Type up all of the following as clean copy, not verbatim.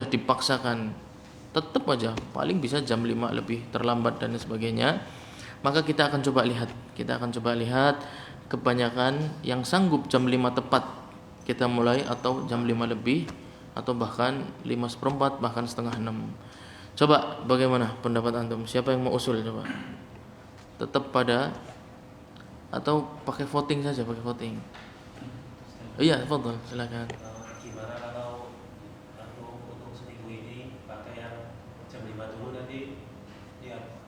dipaksakan tetap aja paling bisa jam 5 lebih terlambat dan sebagainya, maka kita akan coba lihat kebanyakan yang sanggup jam 5 tepat kita mulai, atau jam 5 lebih, atau bahkan 5 seperempat, bahkan setengah 6. Coba bagaimana pendapat antum? Siapa yang mau usul coba? Tetap pada atau pakai voting saja, pakai voting? Iya, fadhal, silakan. Gimana kalau untuk seminggu ini pakai yang jam 5 dulu, nanti lihat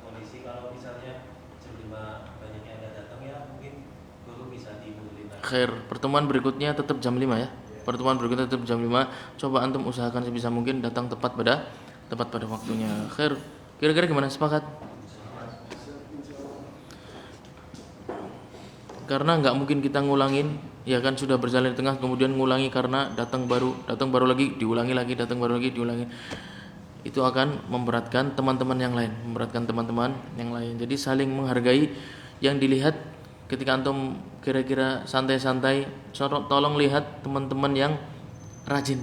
kondisi, kalau misalnya jam 5 banyak yang nggak datang ya mungkin guru bisa dimundurin lagi. Khair, pertemuan berikutnya tetap jam 5 ya. Pertemuan berikutnya tetap jam 5. Coba antum usahakan sebisa mungkin datang tepat pada waktunya. Khair. Kira-kira gimana, sepakat? Karena nggak mungkin kita ngulangin, ya kan, sudah berjalan di tengah kemudian ngulangi karena datang baru lagi, diulangi lagi, datang baru lagi, diulangi. Itu akan memberatkan teman-teman yang lain. Jadi saling menghargai. Yang dilihat ketika antum kira-kira santai-santai, tolong lihat teman-teman yang rajin,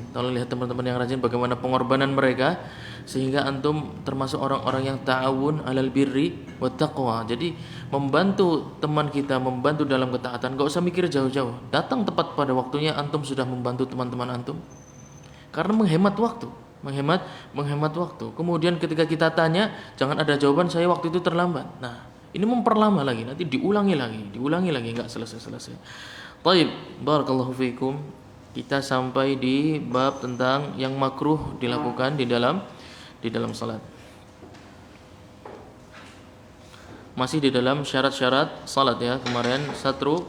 bagaimana pengorbanan mereka, sehingga antum termasuk orang-orang yang ta'awun 'alal birri wat taqwa. Jadi membantu teman kita, membantu dalam ketaatan, enggak usah mikir jauh-jauh. Datang tepat pada waktunya, antum sudah membantu teman-teman antum. Karena menghemat waktu. Kemudian ketika kita tanya, jangan ada jawaban saya waktu itu terlambat. Nah, ini memperlama lagi, nanti diulangi lagi, enggak selesai-selesai. Baik, barakallahu fiikum. Kita sampai di bab tentang yang makruh dilakukan di dalam salat. Masih di dalam syarat-syarat salat ya. Kemarin satrul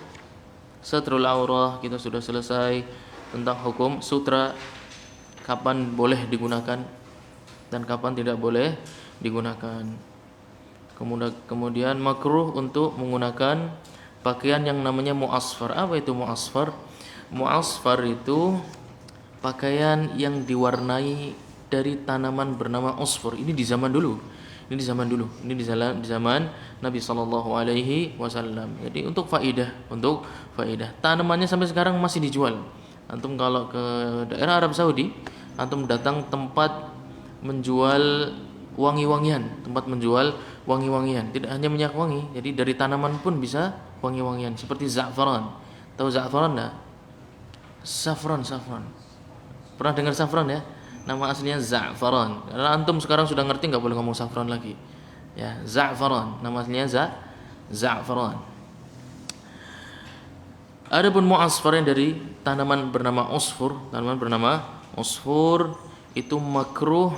aurah kita sudah selesai, tentang hukum sutra, kapan boleh digunakan dan kapan tidak boleh digunakan. Kemudian makruh untuk menggunakan pakaian yang namanya mu'asfar. Apa itu mu'asfar? Mu'asfar itu pakaian yang diwarnai dari tanaman bernama usfur. Ini di zaman dulu. Ini di zaman Nabi sallallahu alaihi wasallam. Jadi untuk faidah. Tanamannya sampai sekarang masih dijual. Antum kalau ke daerah Arab Saudi, antum datang tempat menjual wangi-wangian, tidak hanya minyak wangi, jadi dari tanaman pun bisa wangi-wangian, seperti za'faran. Tahu za'faran enggak? Saffron. Pernah dengar saffron ya? Nama aslinya za'faran. Karena antum sekarang sudah ngerti, enggak boleh ngomong saffron lagi. Ya, za'faran. Nama aslinya za'faran. Adapun mu'asfar yang dari tanaman bernama usfur itu makruh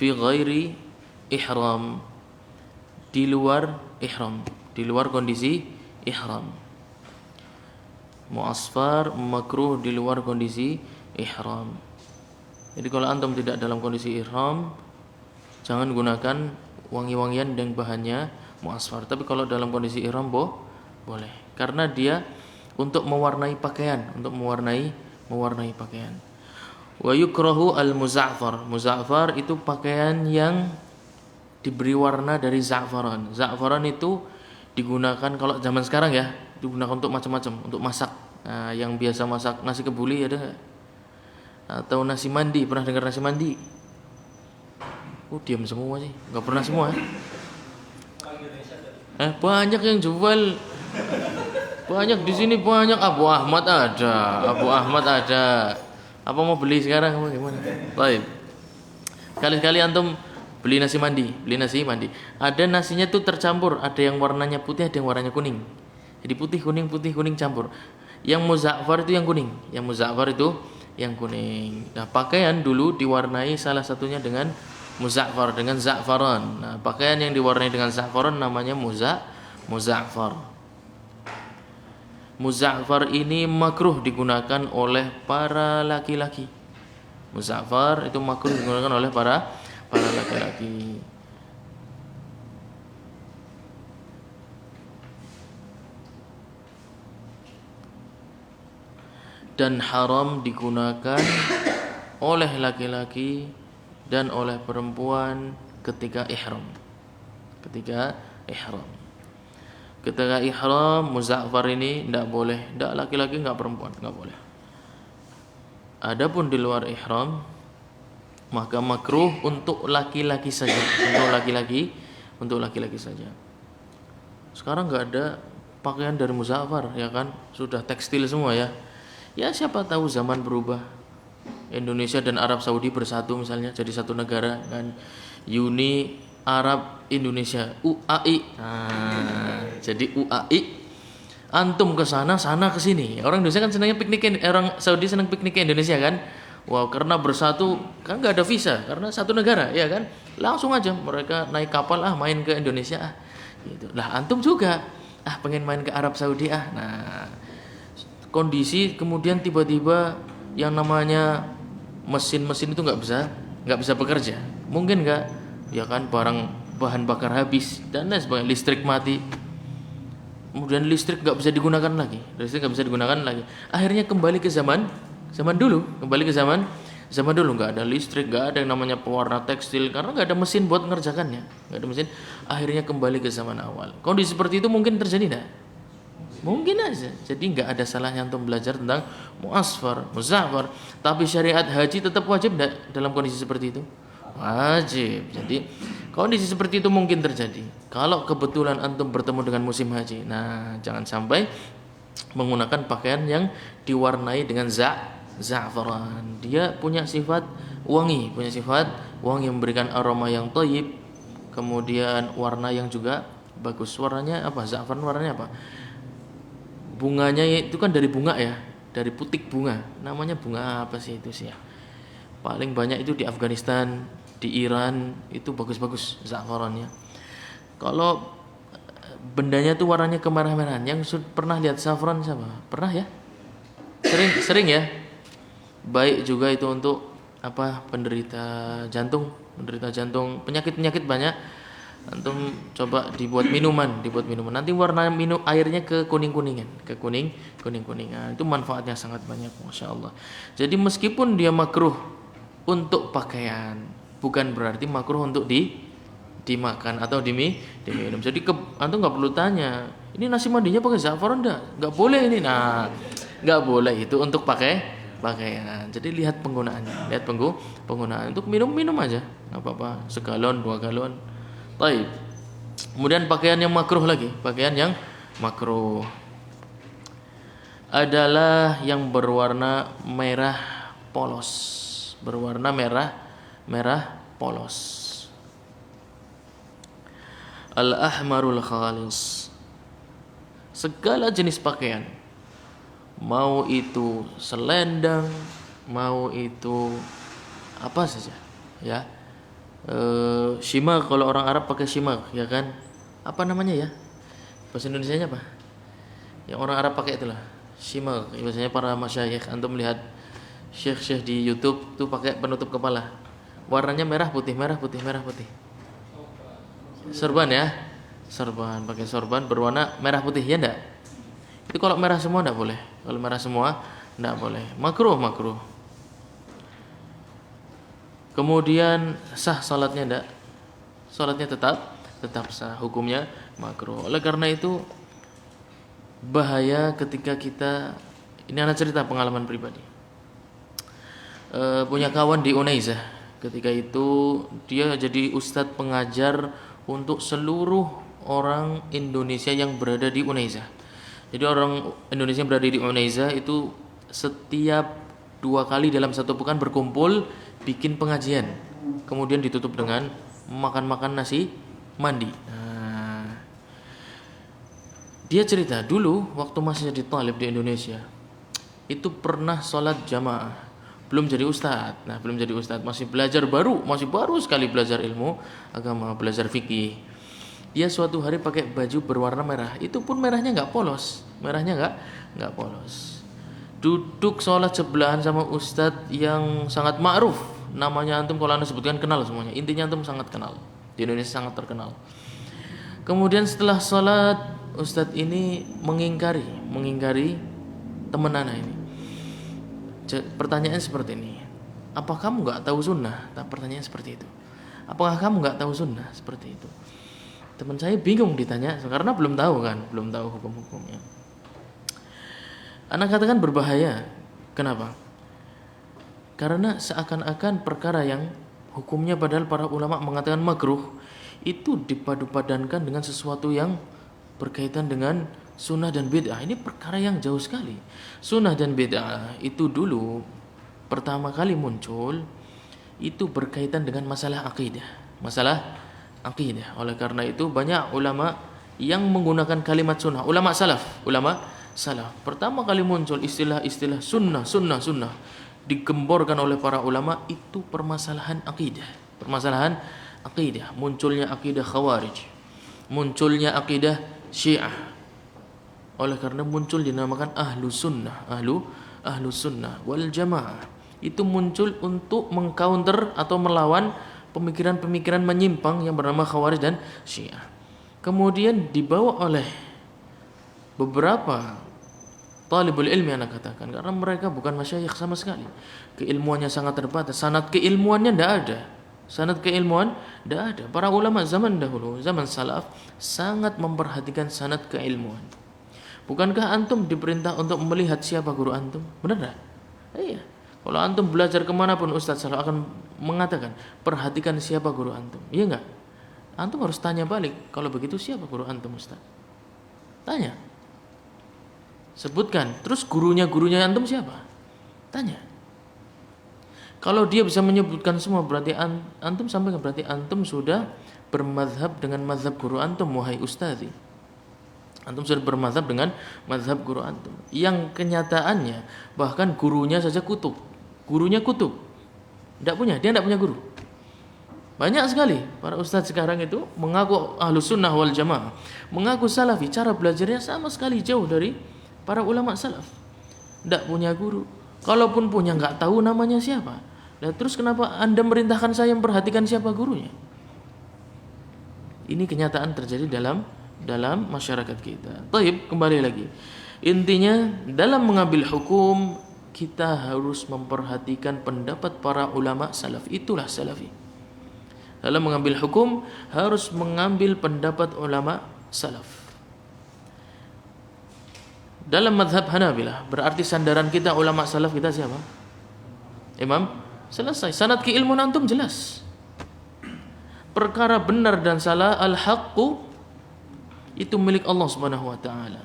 fi ghairi ihram, di luar kondisi ihram. Mu'asfar makruh di luar kondisi ihram. Jadi kalau antum tidak dalam kondisi ihram, jangan gunakan wangi-wangian yang bahannya mu'asfar. Tapi kalau dalam kondisi ihram boleh. Karena dia untuk mewarnai pakaian, Wa yukrahu al-muza'far. Muza'far itu pakaian yang diberi warna dari za'faran. Za'faran itu digunakan kalau zaman sekarang ya, digunakan untuk macam-macam, untuk masak. Nah, yang biasa masak nasi kebuli ada enggak? Atau nasi mandi, pernah dengar nasi mandi? Diam semua sih, enggak pernah semua. Banyak yang jual. Banyak di sini, banyak. Abu Ahmad ada. Apa mau beli sekarang apa gimana? Baik. Kali-kali antum beli nasi mandi. Ada nasinya tuh tercampur, ada yang warnanya putih, ada yang warnanya kuning. Jadi putih kuning campur. Yang muza'far itu yang kuning. Nah, pakaian dulu diwarnai salah satunya dengan muza'far, dengan za'faran. Nah, pakaian yang diwarnai dengan za'faran namanya muza'far. Muza'far ini makruh digunakan oleh para laki-laki. Muza'far itu makruh digunakan oleh para laki-laki. Dan haram digunakan oleh laki-laki dan oleh perempuan ketika ihram. Ketika ihram muza'far ini tidak boleh, tidak laki-laki, enggak perempuan, enggak boleh. Adapun di luar ihram maka makruh untuk laki-laki saja, untuk laki-laki saja. Sekarang nggak ada pakaian dari Muzaffar ya kan, sudah tekstil semua ya. Ya siapa tahu zaman berubah, Indonesia dan Arab Saudi bersatu misalnya jadi satu negara kan, Uni Arab Indonesia UAI. Nah, jadi UAI, antum ke sana, sana ke sini. Orang Indonesia kan senangnya piknik, orang Saudi senang piknik ke Indonesia kan. Wow, karena bersatu kan nggak ada visa karena satu negara ya kan. Langsung aja mereka naik kapal main ke Indonesia gitu. Lah antum juga pengen main ke Arab Saudi Nah, kondisi kemudian tiba-tiba yang namanya mesin-mesin itu nggak bisa bekerja. Mungkin nggak ya kan, bahan bakar habis dan lain sebagainya, listrik mati. Kemudian listrik nggak bisa digunakan lagi. Akhirnya kembali ke zaman dulu, nggak ada listrik, nggak ada yang namanya pewarna tekstil karena nggak ada mesin buat mengerjakannya, nggak ada mesin. Akhirnya kembali ke zaman awal. Kondisi seperti itu mungkin terjadi nggak? Mungkin aja. Jadi nggak ada salahnya untuk belajar tentang muzaffar, tapi syariat haji tetap wajib nggak dalam kondisi seperti itu? Wajib. Jadi kondisi seperti itu mungkin terjadi kalau kebetulan antum bertemu dengan musim haji. Nah, jangan sampai menggunakan pakaian yang diwarnai dengan za'faran. Dia punya sifat wangi, memberikan aroma yang thayyib. Kemudian warna yang juga bagus. Warnanya apa? Za'faran warnanya apa? Bunganya itu kan dari bunga ya, dari putik bunga. Namanya bunga apa sih itu sih ya? Paling banyak itu di Afghanistan, di Iran itu bagus-bagus za'farannya. Kalau bendanya tuh warnanya kemerah-merahan. Yang pernah lihat saffron siapa? Pernah ya? Sering ya. Baik juga itu untuk penderita jantung, penyakit banyak. Antum coba dibuat minuman. Nanti warna airnya ke kuning-kuningan, kuning-kuningan. Itu manfaatnya sangat banyak, Masya Allah. Jadi meskipun dia makruh untuk pakaian, bukan berarti makruh untuk dimakan atau diminum. Jadi antum nggak perlu tanya, ini nasi mandinya pakai za'faran nggak boleh ini. Nah, nggak boleh itu untuk pakaian. Jadi lihat penggunaannya, penggunaan untuk minum aja, nggak apa-apa, segalon 2 galon. Baik. Kemudian pakaian yang makruh adalah yang berwarna merah polos, al-ahmarul khalis. Segala jenis pakaian, mau itu selendang, mau itu apa saja ya. Shimag, kalau orang Arab pakai shimag ya kan. Apa namanya ya? Bahasa Indonesianya apa? Yang orang Arab pakai itulah shimag. Biasanya para masyayikh, antum melihat syekh di YouTube tuh pakai penutup kepala. Warnanya merah putih. Sorban ya. Pakai sorban berwarna merah putih ya enggak? Itu kalau merah semua enggak boleh. Kalau merah semua enggak boleh. Makruh. Kemudian sah salatnya enggak? Salatnya tetap sah, hukumnya makruh. Oleh karena itu bahaya ketika kita, ini anak cerita pengalaman pribadi. Punya kawan di Unaizah. Ketika itu dia jadi ustadz pengajar untuk seluruh orang Indonesia yang berada di Unaizah. Jadi orang Indonesia yang berada di Unaizah itu setiap 2 kali dalam 1 pekan berkumpul bikin pengajian, kemudian ditutup dengan makan nasi mandi. Nah, dia cerita dulu waktu masih jadi talib di Indonesia itu pernah sholat jamaah, belum jadi ustadz. Masih belajar masih baru sekali belajar ilmu agama, belajar fikih. Dia suatu hari pakai baju berwarna merah, itu pun merahnya nggak polos, duduk sholat sebelahan sama ustadz yang sangat ma'ruf, namanya antum kalau anda sebutkan kenal semuanya, intinya antum sangat kenal, di Indonesia sangat terkenal. Kemudian setelah sholat ustadz ini mengingkari teman anak ini. Pertanyaan seperti ini, apa kamu nggak tahu sunnah? Pertanyaan seperti itu, apakah kamu nggak tahu sunnah? Seperti itu. Teman saya bingung ditanya karena belum tahu hukum-hukumnya. Anak katakan berbahaya. Kenapa? Karena seakan-akan perkara yang hukumnya padahal para ulama mengatakan makruh itu dipadu-padankan dengan sesuatu yang berkaitan dengan sunnah dan bid'ah. Ini perkara yang jauh sekali. Sunnah dan bid'ah itu dulu pertama kali muncul itu berkaitan dengan masalah akidah. Masalah akidah. Oleh karena itu banyak ulama yang menggunakan kalimat sunnah. Ulama salaf. Pertama kali muncul istilah-istilah sunnah digemborkan oleh para ulama itu permasalahan akidah. Permasalahan akidah. Munculnya akidah Khawarij. Munculnya akidah Syiah. Oleh karena muncul dinamakan ahlu sunnah wal jamaah. Itu muncul untuk mengcounter atau melawan pemikiran-pemikiran menyimpang yang bernama Khawarij dan Syiah. Kemudian dibawa oleh beberapa talibul ilmi anak katakan, karena mereka bukan masyayikh sama sekali, keilmuannya sangat terbatas, sanad keilmuannya tidak ada. Para ulama zaman dahulu, zaman salaf sangat memperhatikan sanad keilmuan. Bukankah antum diperintah untuk melihat siapa guru antum? Benar tak? Iya. Kalau antum belajar kemanapun Ustaz salaf akan mengatakan perhatikan siapa guru antum. Iya enggak? Antum harus tanya balik, kalau begitu siapa guru antum Ustaz? Tanya. Sebutkan. Terus gurunya antum siapa? Tanya. Kalau dia bisa menyebutkan semua berarti antum sampaikan, berarti antum sudah bermadhab dengan madhab guru antum, wahai ustazi. Antum sudah bermadhab dengan madhab guru antum. Yang kenyataannya bahkan gurunya saja kutub. Gurunya kutub. Dia tidak punya guru. Banyak sekali para ustaz sekarang itu mengaku ahlus sunnah wal jamaah, mengaku salafi, cara belajarnya sama sekali jauh dari para ulama salaf. Tidak punya guru. Kalaupun punya nggak tahu namanya siapa. Nah, terus kenapa Anda merintahkan saya memperhatikan siapa gurunya? Ini kenyataan terjadi dalam masyarakat kita. Taib, kembali lagi. Intinya dalam mengambil hukum kita harus memperhatikan pendapat para ulama salaf. Itulah salafi. Dalam mengambil hukum harus mengambil pendapat ulama salaf. Dalam mazhab Hanabilah berarti sandaran kita ulama salaf kita siapa? Imam. Selesai. Sanad keilmuan antum jelas. Perkara benar dan salah al-haqqu itu milik Allah Subhanahu wa taala.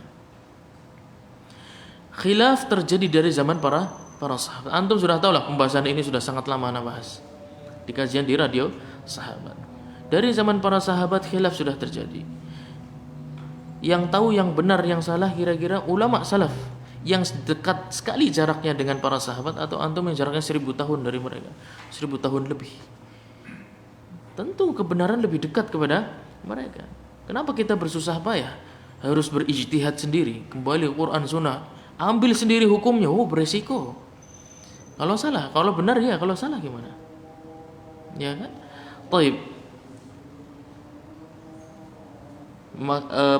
Khilaf terjadi dari zaman para sahabat. Antum sudah tahu lah pembahasan ini sudah sangat lama ana bahas di kajian di radio sahabat. Dari zaman para sahabat khilaf sudah terjadi. Yang tahu yang benar yang salah kira-kira ulama salaf yang dekat sekali jaraknya dengan para sahabat atau antum yang jaraknya 1000 tahun dari mereka, 1000 tahun lebih. Tentu kebenaran lebih dekat kepada mereka. Kenapa kita bersusah payah harus berijtihad sendiri, kembali ke Quran Sunnah, ambil sendiri hukumnya? Beresiko. Kalau salah, kalau benar ya, kalau salah gimana? Ya kan? Taib.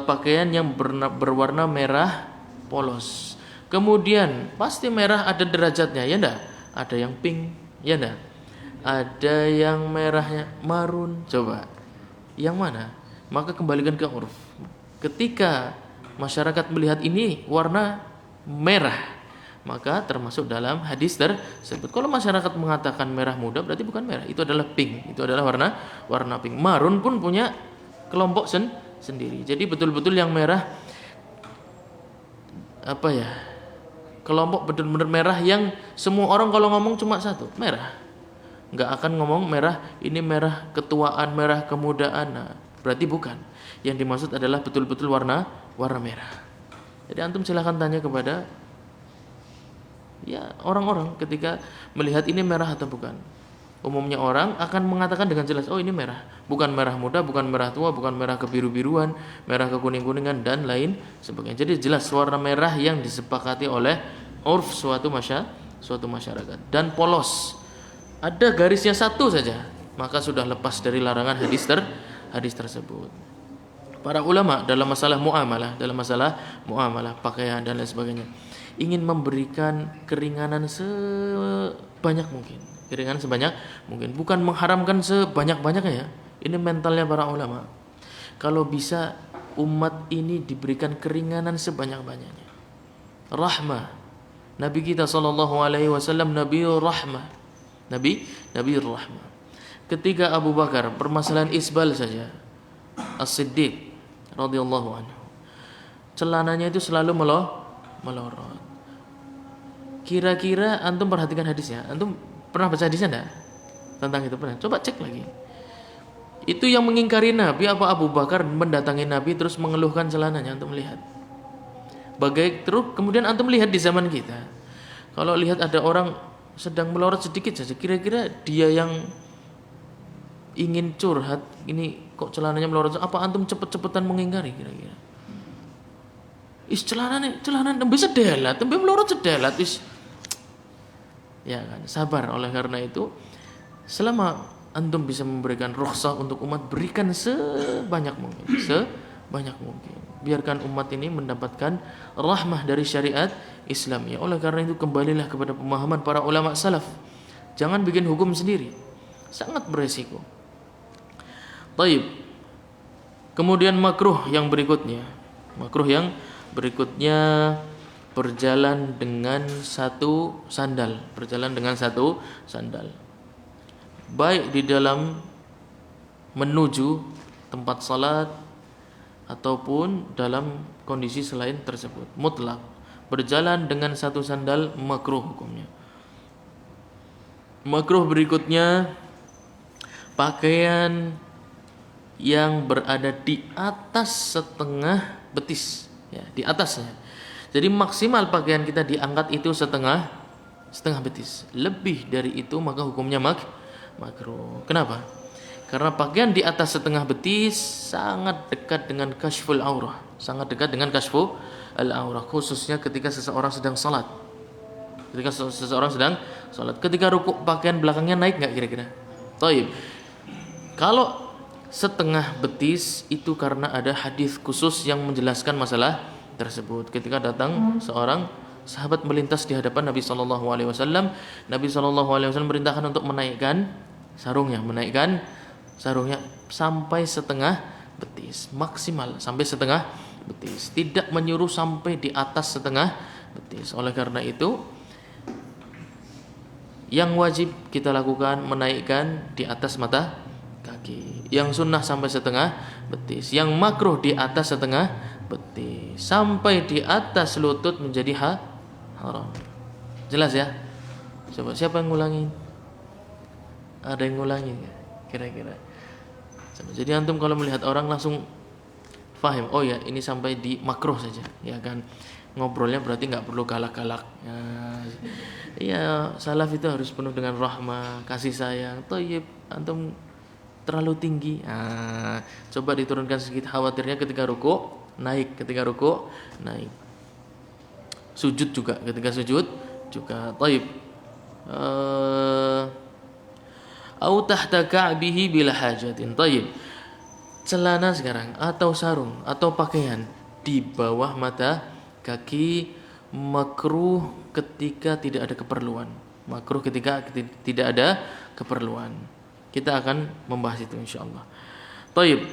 Pakaian yang berwarna merah polos. Kemudian pasti merah ada derajatnya, ya enggak? Ada yang pink, ya enggak? Ada yang merahnya marun. Coba. Yang mana? Maka kembalikan ke uruf. Ketika masyarakat melihat ini warna merah, maka termasuk dalam hadis tersebut. Kalau masyarakat mengatakan merah muda berarti bukan merah, itu adalah pink. Itu adalah warna pink. Marun pun punya kelompok sendiri. Jadi betul-betul yang merah kelompok benar-benar merah yang semua orang kalau ngomong cuma satu, merah. Enggak akan ngomong merah ini merah ketuaan, merah kemudaan. Nah, berarti bukan. Yang dimaksud adalah betul-betul warna merah. Jadi antum silahkan tanya kepada ya orang-orang ketika melihat ini merah atau bukan. Umumnya orang akan mengatakan dengan jelas, oh ini merah, bukan merah muda, bukan merah tua, bukan merah kebiru-biruan, merah kekuning-kuningan dan lain sebagainya. Jadi jelas warna merah yang disepakati oleh urf suatu masyarakat dan polos. Ada garisnya satu saja, maka sudah lepas dari larangan hadis tersebut. Para ulama dalam masalah muamalah, pakaian dan lain sebagainya, ingin memberikan keringanan sebanyak mungkin. Bukan mengharamkan sebanyak-banyaknya ya. Ini mentalnya para ulama. Kalau bisa umat ini diberikan keringanan sebanyak-banyaknya. Rahmah. Nabi kita sallallahu alaihi wasallam Nabiul Rahmah. Nabiur Rahmah. Ketika Abu Bakar permasalahan isbal saja, As-Siddiq radhiyallahu anhu, celananya itu selalu melorot. Kira-kira antum perhatikan hadisnya. Antum pernah baca hadisnya enggak? Tentang itu pernah? Coba cek lagi. Itu yang mengingkari Nabi apa Abu Bakar mendatangi Nabi terus mengeluhkan celananya? Antum lihat. Terus kemudian antum lihat di zaman kita. Kalau lihat ada orang sedang melorot sedikit saja, kira-kira dia yang ingin curhat, ini kok celananya melorot, apa antum cepet-cepetan mengingkari kira-kira? Celananya tembe sedelat, tembe melorot sedelat is. Ya kan, sabar. Oleh karena itu, selama antum bisa memberikan rukhsah untuk umat, berikan sebanyak mungkin. Biarkan umat ini mendapatkan rahmah dari syariat Islam. Ya, oleh karena itu kembalilah kepada pemahaman para ulama salaf. Jangan bikin hukum sendiri. Sangat beresiko. Taib. Kemudian makruh yang berikutnya. Berjalan dengan satu sandal. Baik di dalam menuju tempat salat ataupun dalam kondisi selain tersebut. Mutlak. Berjalan dengan satu sandal makruh hukumnya. Makruh berikutnya, pakaian yang berada di atas setengah betis, ya, di atasnya. Jadi maksimal pakaian kita diangkat itu setengah betis. Lebih dari itu maka hukumnya makruh. Kenapa? Karena pakaian di atas setengah betis sangat dekat dengan kashful aurah, khususnya ketika seseorang sedang salat. Ketika rukuk pakaian belakangnya naik enggak kira-kira? Taib. Kalau setengah betis itu karena ada hadis khusus yang menjelaskan masalah tersebut. Ketika datang seorang sahabat melintas di hadapan Nabi sallallahu alaihi wasallam, Nabi sallallahu alaihi wasallam merintahkan untuk menaikkan sarungnya sampai setengah betis, maksimal sampai setengah betis, tidak menyuruh sampai di atas setengah betis. Oleh karena itu, yang wajib kita lakukan menaikkan di atas mata kaki, yang sunnah sampai setengah betis, yang makruh di atas setengah betis, sampai di atas lutut menjadi haram. Jelas ya? Coba siapa yang ngulangin? Ada yang ngulangin ya? Kira-kira. Jadi antum kalau melihat orang langsung faham, oh ya ini sampai di makruh saja, ya kan? Ngobrolnya berarti nggak perlu galak-galak. Ya, salaf itu harus penuh dengan rahmah, kasih sayang. Thayyib, antum terlalu tinggi. Coba diturunkan sedikit, khawatirnya ketika ruku naik, sujud juga, Thayyib. Au tahta ka'bihi bila hajatin. Thayyib. Celana sekarang atau sarung atau pakaian di bawah mata kaki makruh ketika tidak ada keperluan. Kita akan membahas itu insyaallah. Thayyib.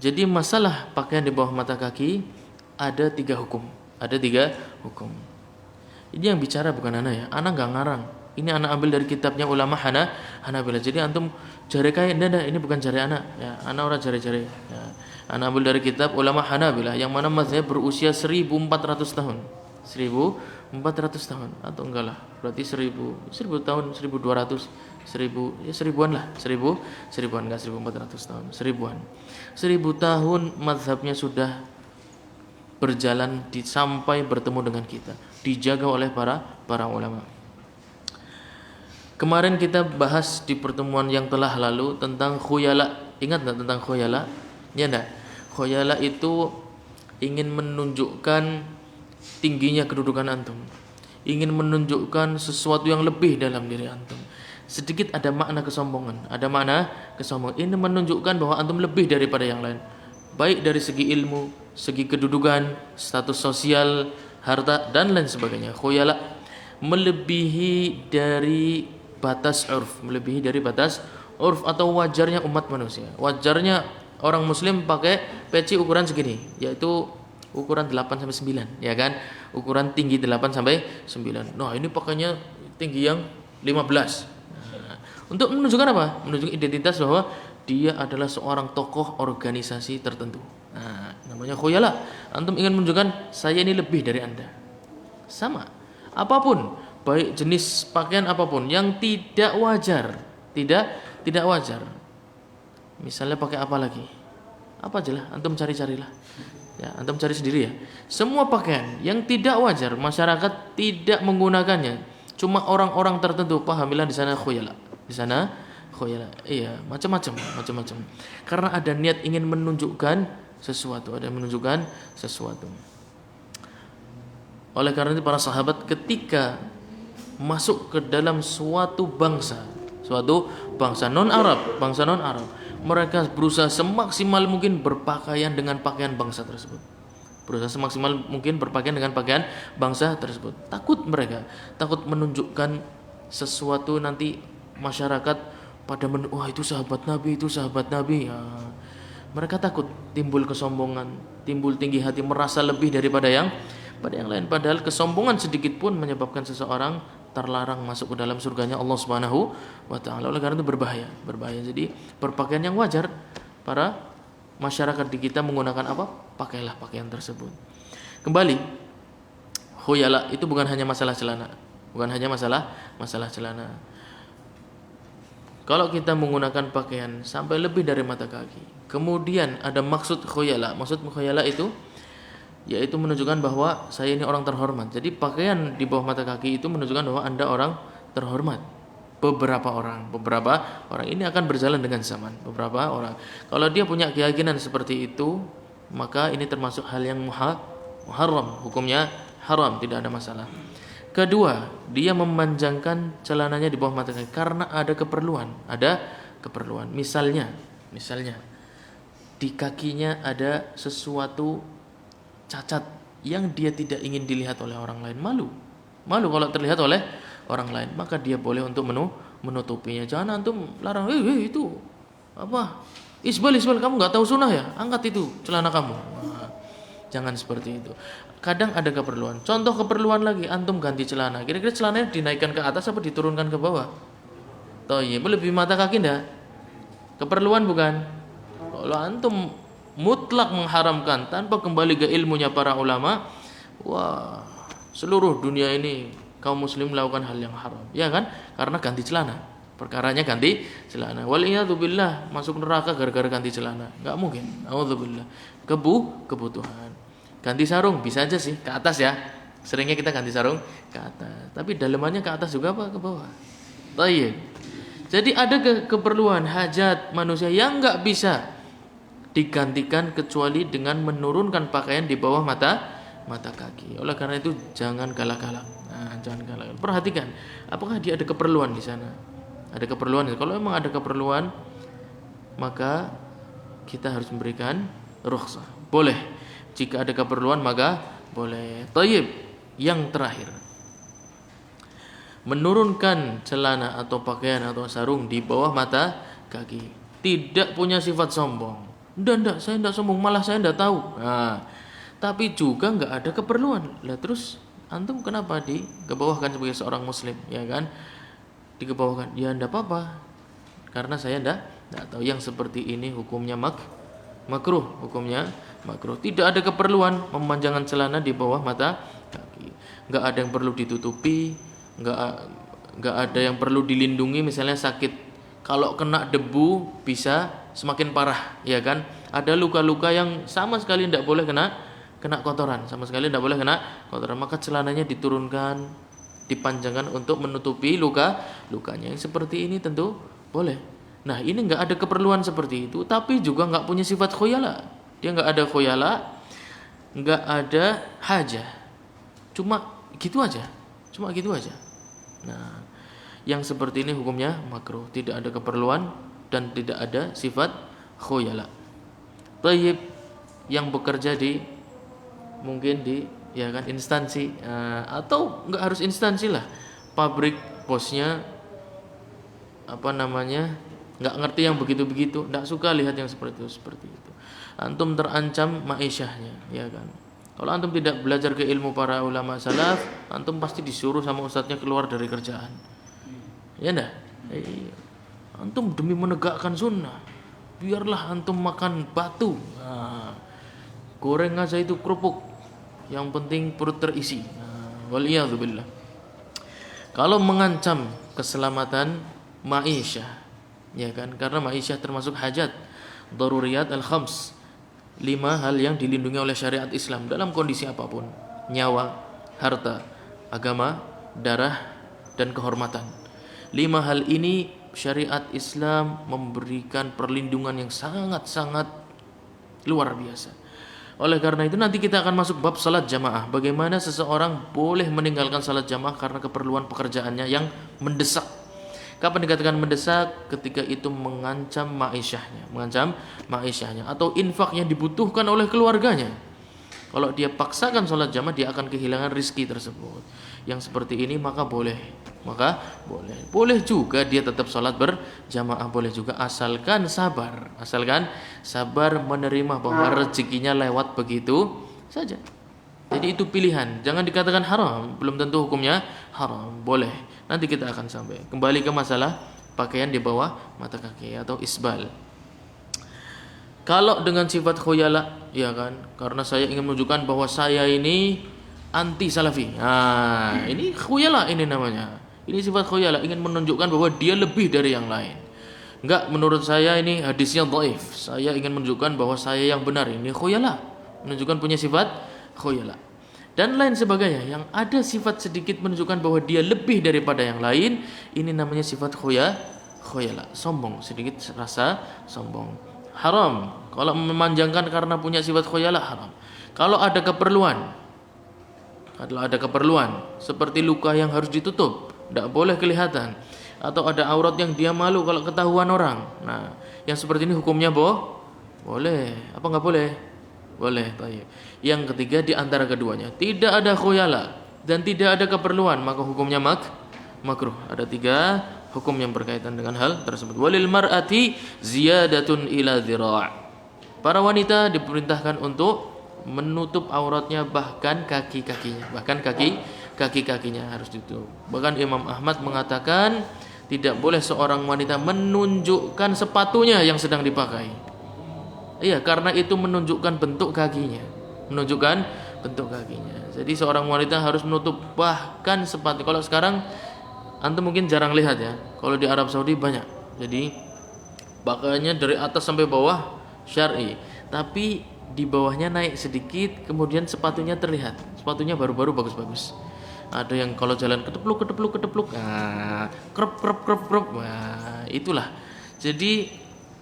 Jadi masalah pakaian di bawah mata kaki ada tiga hukum. Ini yang bicara bukan ana ya. Ana enggak ngarang. Ini ana ambil dari kitabnya ulama Hanabilah. Jadi antum jare kae ndak, ini bukan jare ana ya. Ana ora jare-jare. Ya. Ana ambil dari kitab ulama Hanabilah yang mana mazhab berusia 1400 tahun. 1400 tahun atau enggak lah. Berarti 1000 tahun, 1200, 1000, ya 1000-an lah. 1000-an enggak 1400 tahun, 1000-an. 1000 tahun mazhabnya sudah berjalan sampai bertemu dengan kita, dijaga oleh para ulama. Kemarin kita bahas di pertemuan yang telah lalu tentang khuyala. Ingat enggak tentang khuyala? Ya enggak? Khuyala itu ingin menunjukkan tingginya kedudukan antum, ingin menunjukkan sesuatu yang lebih dalam diri antum. Sedikit ada makna kesombongan. Ini menunjukkan bahwa antum lebih daripada yang lain, baik dari segi ilmu, segi kedudukan, status sosial, harta dan lain sebagainya. Khuyala melebihi dari batas urf atau wajarnya umat manusia. Wajarnya orang muslim pakai peci ukuran segini, yaitu ukuran 8 sampai 9, ya kan? Ukuran tinggi 8 sampai 9. Nah, ini pakainya tinggi yang 15. Nah, Untuk menunjukkan apa? Menunjukkan identitas bahwa dia adalah seorang tokoh organisasi tertentu. Nah, namanya khuyala. Antum ingin menunjukkan saya ini lebih dari Anda. Sama. Apapun, baik jenis pakaian apapun yang tidak wajar, tidak wajar. Misalnya pakai apa lagi? Apa aja lah, antum carilah. Ya, antum cari sendiri ya. Semua pakaian yang tidak wajar, masyarakat tidak menggunakannya. Cuma orang-orang tertentu, pahamilah di sana khuyala. Di sana khuyala. Iya, macam-macam. Karena ada niat ingin menunjukkan sesuatu, Oleh karena itu para sahabat ketika masuk ke dalam suatu bangsa non Arab, mereka berusaha semaksimal mungkin berpakaian dengan pakaian bangsa tersebut. Takut menunjukkan sesuatu nanti masyarakat pada wah itu sahabat Nabi. Ya. Mereka takut timbul kesombongan, timbul tinggi hati, merasa lebih daripada yang lain. Padahal kesombongan sedikit pun menyebabkan seseorang terlarang masuk ke dalam surganya Allah Subhanahu wa taala. Oleh karena itu berbahaya. Jadi berpakaian yang wajar, para masyarakat di kita menggunakan apa? Pakailah pakaian tersebut. Kembali, khuyala itu bukan hanya masalah celana. Kalau kita menggunakan pakaian sampai lebih dari mata kaki, kemudian ada maksud khuyala. Maksud khuyala itu yaitu menunjukkan bahwa saya ini orang terhormat. Jadi pakaian di bawah mata kaki itu menunjukkan bahwa Anda orang terhormat. Beberapa orang ini akan berjalan dengan zaman. Beberapa orang. Kalau dia punya keyakinan seperti itu, maka ini termasuk hal yang muharram, hukumnya haram, tidak ada masalah. Kedua, dia memanjangkan celananya di bawah mata kaki karena ada keperluan. Misalnya di kakinya ada sesuatu cacat yang dia tidak ingin dilihat oleh orang lain. Malu kalau terlihat oleh orang lain, maka dia boleh untuk menutupinya. Jangan antum larang, itu apa? Isbal kamu nggak tahu sunnah ya? Angkat itu celana kamu. Nah, jangan seperti itu. Kadang ada keperluan. Contoh keperluan lagi, antum ganti celana. Kira-kira celananya dinaikkan ke atas apa diturunkan ke bawah? Thayyib, lebih mata kaki enggak? Keperluan bukan? Kalau antum mutlak mengharamkan tanpa kembali ke ilmunya para ulama, wah, seluruh dunia ini kaum muslim melakukan hal yang haram. Ya kan? Karena ganti celana. Perkaranya ganti celana. Waliyadzubillah, masuk neraka gara-gara ganti celana. Enggak mungkin. Auzubillah. Kebutuhan. Ganti sarung bisa aja sih ke atas ya. Seringnya kita ganti sarung ke atas. Tapi dalemannya ke atas juga apa ke bawah? Thayyib. Jadi ada keperluan hajat manusia yang enggak bisa digantikan kecuali dengan menurunkan pakaian di bawah mata kaki. Oleh karena itu jangan galak-galak. Perhatikan, apakah dia ada keperluan di sana? Ada keperluan. Kalau memang ada keperluan, maka kita harus memberikan rukhsah. Boleh. Jika ada keperluan maka boleh. Thayyib. Yang terakhir, menurunkan celana atau pakaian atau sarung di bawah mata kaki. Tidak punya sifat sombong. Enggak, saya enggak sombong, malah saya enggak tahu. Nah, tapi juga enggak ada keperluan. Lah terus antum kenapa dikebawahkan sebagai seorang muslim, ya kan? Dikebawahkan. Ya enggak apa-apa. Karena saya enggak tahu. Yang seperti ini hukumnya makruh, Tidak ada keperluan memanjangkan celana di bawah mata kaki. Enggak ada yang perlu ditutupi, enggak ada yang perlu dilindungi. Misalnya sakit, kalau kena debu bisa semakin parah, ya kan? Ada luka-luka yang sama sekali tidak boleh kena kotoran, maka celananya diturunkan, dipanjangkan untuk menutupi lukanya. Yang seperti ini tentu boleh. Nah, ini enggak ada keperluan seperti itu, tapi juga enggak punya sifat khuyala. Dia enggak ada khuyala, enggak ada hajah. Cuma gitu aja. Nah, yang seperti ini hukumnya makruh, tidak ada keperluan dan tidak ada sifat khuyala. Thayyib, yang bekerja mungkin di instansi, atau enggak harus instansi lah, pabrik, bosnya enggak ngerti yang begitu-begitu, enggak suka lihat yang seperti itu. Antum terancam ma'isyahnya, ya kan? Kalau antum tidak belajar ke ilmu para ulama salaf, antum pasti disuruh sama ustadznya keluar dari kerjaan. Ya enggak? Antum demi menegakkan sunnah, biarlah antum makan batu. Nah, goreng aja itu kerupuk. Yang penting perut terisi. Nah, waliyadzubillah. Kalau mengancam keselamatan ma'isyah, ya kan? Karena ma'isyah termasuk hajat, daruriyat al-khams. 5 hal yang dilindungi oleh syariat Islam dalam kondisi apapun. Nyawa, harta, agama, darah, dan kehormatan. 5 hal ini syariat Islam memberikan perlindungan yang sangat-sangat luar biasa. Oleh karena itu nanti kita akan masuk bab salat jamaah. Bagaimana seseorang boleh meninggalkan salat jamaah karena keperluan pekerjaannya yang mendesak. Kapan dikatakan mendesak? Ketika itu mengancam ma'isyahnya atau infak yang dibutuhkan oleh keluarganya. Kalau dia paksakan sholat jamaah, dia akan kehilangan rizki tersebut. Yang seperti ini maka boleh. Boleh juga dia tetap sholat berjamaah, boleh juga asalkan sabar menerima bahwa rezekinya lewat begitu saja. Jadi itu pilihan, jangan dikatakan haram, belum tentu hukumnya haram, boleh. Nanti kita akan sampai. Kembali ke masalah pakaian di bawah mata kaki atau isbal. Kalau dengan sifat khuyala, ya kan, karena saya ingin menunjukkan bahwa saya ini anti salafi. Nah, ini khuyala ini namanya. Ini sifat khuyala, ingin menunjukkan bahwa dia lebih dari yang lain. Enggak, menurut saya ini hadisnya dhaif. Saya ingin menunjukkan bahwa saya yang benar. Ini khuyala, menunjukkan punya sifat khuyala. Dan lain sebagainya, yang ada sifat sedikit menunjukkan bahwa dia lebih daripada yang lain, ini namanya sifat khuyala, sombong, sedikit rasa sombong. Haram kalau memanjangkan karena punya sifat khuyala, haram. Kalau ada keperluan seperti luka yang harus ditutup, tidak boleh kelihatan, atau ada aurat yang dia malu kalau ketahuan orang. Nah, yang seperti ini hukumnya boleh apa nggak boleh? Boleh. Baik. Yang ketiga di antara keduanya tidak ada khuyala dan tidak ada keperluan, maka hukumnya makruh. Ada 3 hukum yang berkaitan dengan hal tersebut. Walil mar'ati ziyadatun ila dhira'. Para wanita diperintahkan untuk menutup auratnya, bahkan kaki-kakinya. Kaki-kakinya harus ditutup. Bahkan Imam Ahmad mengatakan tidak boleh seorang wanita menunjukkan sepatunya yang sedang dipakai. Iya, karena itu menunjukkan bentuk kakinya. Jadi seorang wanita harus menutup bahkan sepatu. Kalau sekarang antum mungkin jarang lihat ya. Kalau di Arab Saudi banyak. Jadi pakaiannya dari atas sampai bawah syar'i, tapi di bawahnya naik sedikit, kemudian sepatunya terlihat. Sepatunya baru-baru bagus-bagus. Ada yang kalau jalan ketepluk. Nah, krep. Nah, itulah. Jadi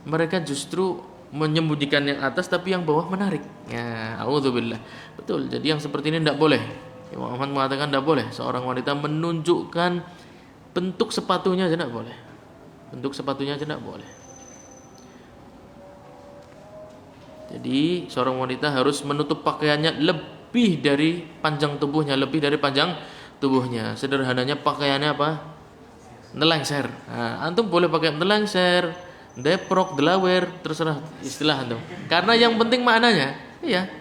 mereka justru menyembunyikan yang atas tapi yang bawah menarik. Ya, auzubillah. Betul. Jadi yang seperti ini tidak boleh. Imam Ahmad mengatakan tidak boleh seorang wanita menunjukkan bentuk sepatunya aja tidak boleh. Jadi seorang wanita harus menutup pakaiannya lebih dari panjang tubuhnya. Sederhananya pakaiannya apa? Nelengser. Nah, antum boleh pakai nelengser, deprok, delawer, terserah istilah antum. Karena yang penting maknanya. Iya.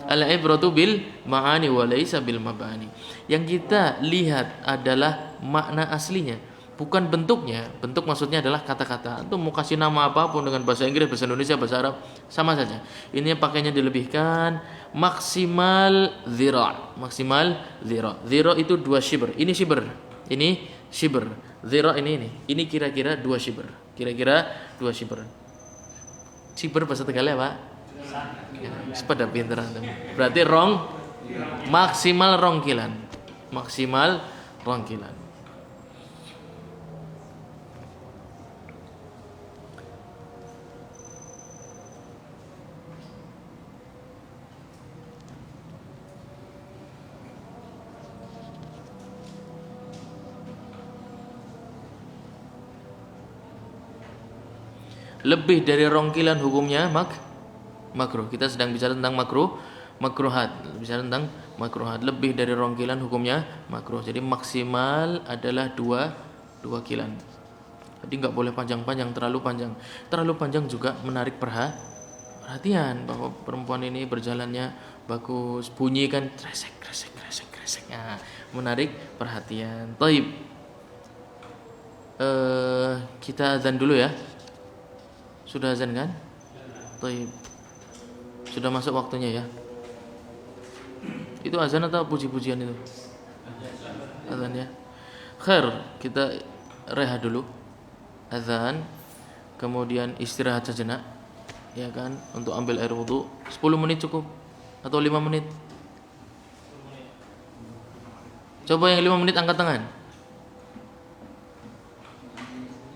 Al-ibratu bil ma'ani wa laisa bil mabani. Yang kita lihat adalah makna aslinya, bukan bentuknya. Bentuk maksudnya adalah kata-kata. Antum mau kasih nama apapun dengan bahasa Inggris, bahasa Indonesia, bahasa Arab, sama saja. Ini pakainya dilebihkan maksimal dhira'. Dhira' itu 2 shibr. Ini shibr. Dhira' ini kira-kira 2 shibr. Shibr bahasa Tegalnya Pak? Pada pinter antum. Berarti maksimal rongkilan. Lebih dari rongkilan hukumnya makruh. Kita sedang bicara tentang makruhat. Lebih dari rongkilan hukumnya makruh. Jadi maksimal adalah 2 kilan. Jadi enggak boleh panjang-panjang, terlalu panjang juga menarik perhatian bahwa perempuan ini berjalannya bagus, bunyi kan kresek. Nah, menarik perhatian. Taib. Kita azan dulu ya. Sudah azan kan? Baik. Sudah masuk waktunya ya. Itu azan atau puji-pujian itu? Azan ya. Khair, kita rehat dulu. Azan, kemudian istirahat sejenak. Ya kan, untuk ambil air wudu. 10 menit cukup atau 5 menit? Coba yang 5 menit angkat tangan.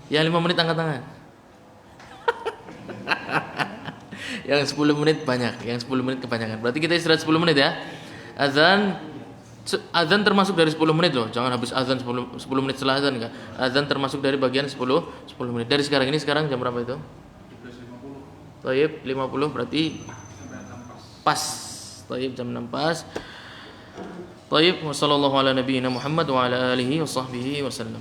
Yang 5 menit angkat tangan. Yang 10 menit banyak, yang 10 menit kebanyakan. Berarti kita istirahat 10 menit ya. Azan termasuk dari 10 menit loh. Jangan habis azan 10 menit setelah azan enggak. Azan termasuk dari bagian 10 menit. Dari sekarang ini, sekarang jam berapa itu? 12.50. Baik, 50 berarti pas. Baik, jam 6 pas. Baik, wassallallahu ala nabiyyina Muhammad wa ala alihi wa sahbihi wasallam.